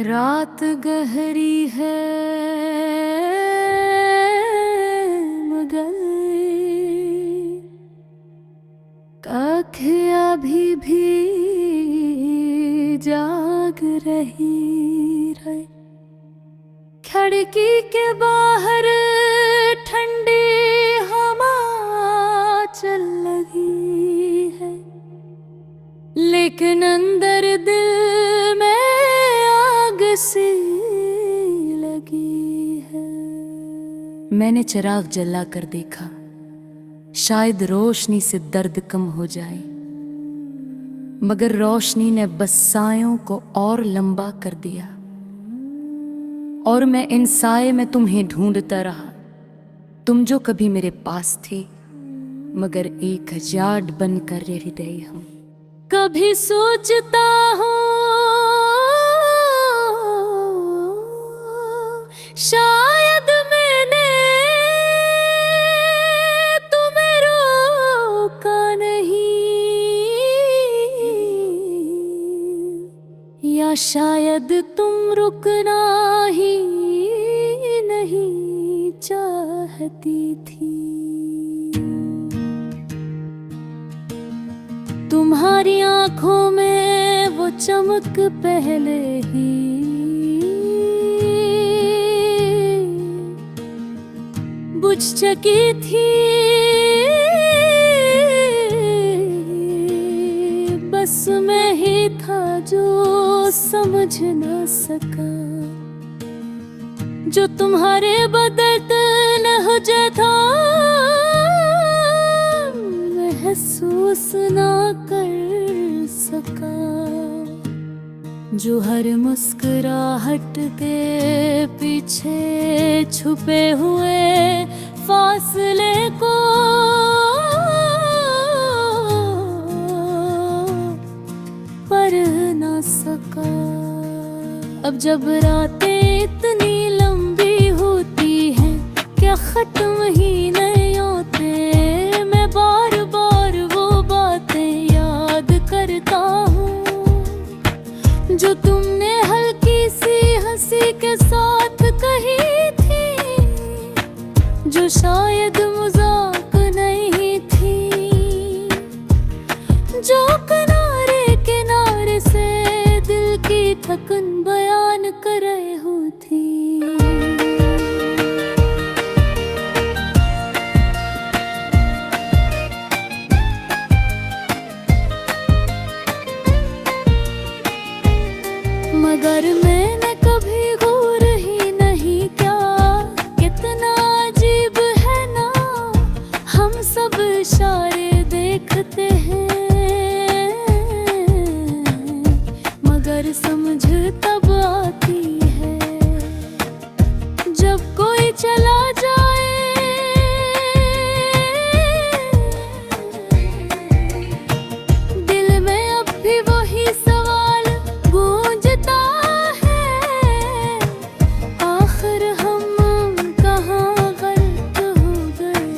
रात गहरी है मगर आँखें अभी भी जाग रही है। खिड़की के बाहर ठंडी हवा चल लगी है, लेकिन अंदर दिल में आग सी लगी है। मैंने चिराग जला कर देखा, शायद रोशनी से दर्द कम हो जाए, मगर रोशनी ने बस सायों को और लंबा कर दिया। और मैं इन साये में तुम्हें ढूंढता रहा, तुम जो कभी मेरे पास थे, मगर एक जाड बनकर रह गए हम। कभी सोचता हूँ शायद मैंने तुम्हें रोका नहीं, या शायद तुम रुकना ही नहीं चाहती थी। तुम्हारी आंखों में वो चमक पहले ही बुझ चुकी थी, बस मैं ही था जो समझ ना सका, जो तुम्हारे बदन हो जाता महसूस ना कर सका, जो हर मुस्कुराहट के पीछे छुपे हुए फासले को पर ना सका। अब जब रातें इतनी लंबी होती हैं, क्या खत्म ही नहीं होते, मैं बार बार वो बातें याद करता हूँ जो तुमने हल्की सी हंसी के साथ कही थी, जो शायद मजाक नहीं थी, जो किनारे किनारे से दिल की थकन बयान कर रही थी। मगर मैंने कभी गौर ही नहीं किया, कितना अजीब है ना, हम सब इशारे देखते हैं, मगर समझ तब आती है जब कोई चला जाए। दिल में अब भी वही सवाल गूंजता है, आखिर हम कहाँ गलत हो गए,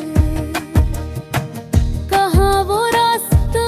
कहाँ वो रास्ता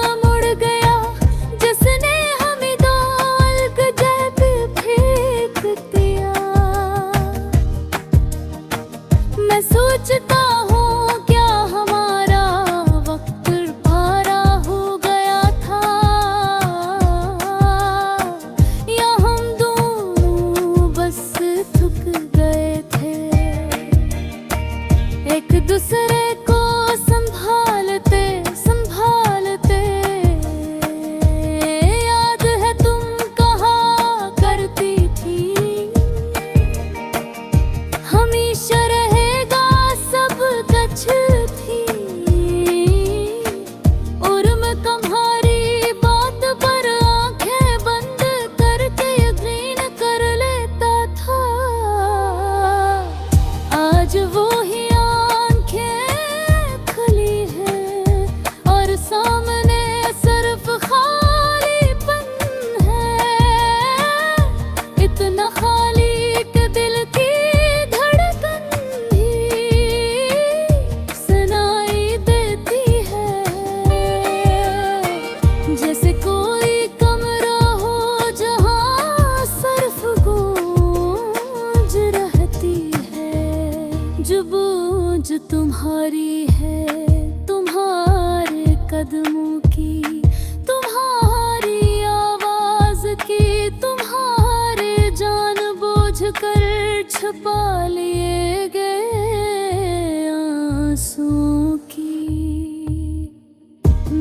कदमों की, तुम्हारी आवाज की, तुम्हारे जानबूझ कर छुपा लिए गए आंसुओं की।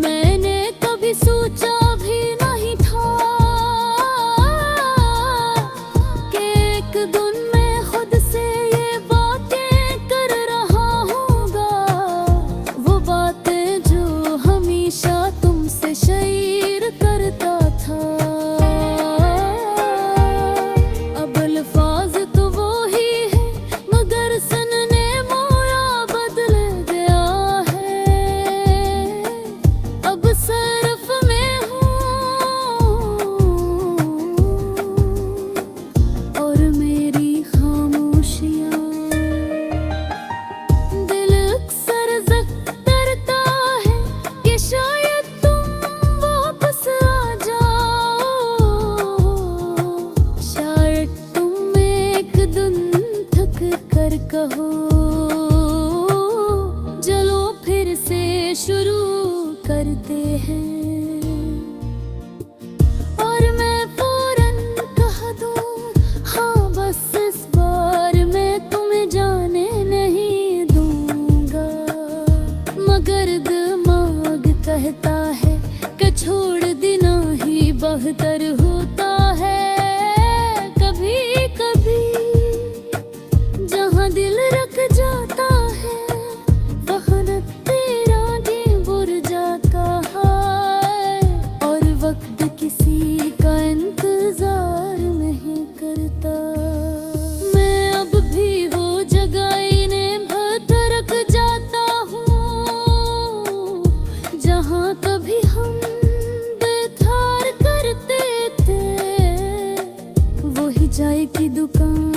मैंने कभी सोचा भी नहीं था कि एक दिन मैं खुद से ये बातें कर रहा हूँगा, वो बातें जो हमेशा तुमसे शेयर करता था। अब अल्फाज तो वो ही है, मगर सुनने मोया बदल गया है। अब सरफ में हूँ और मेरी खामोशियाँ, दिल अक्सर ज़ख्म करता है कि शायद तुम वापस आ जाओ, शायद तुम एक दिन थक कर कहो, चलो फिर से शुरू करते हैं। और मैं फौरन कह दूं, हाँ बस इस बार मैं तुम्हें जाने नहीं दूंगा, मगर दिमाग कहता है कि छोड़ देना ही बेहतर होता है। कभी कभी जहाँ दिल रख जाता है, वहाँ न तेरा जी बुर जाता है, और वक्त किसी का इंतजार नहीं करता। मैं अब भी वो जगह इन्हें भटक जाता हूँ, जहाँ कभी हम बेथार करते थे। वही चाय की दुकान,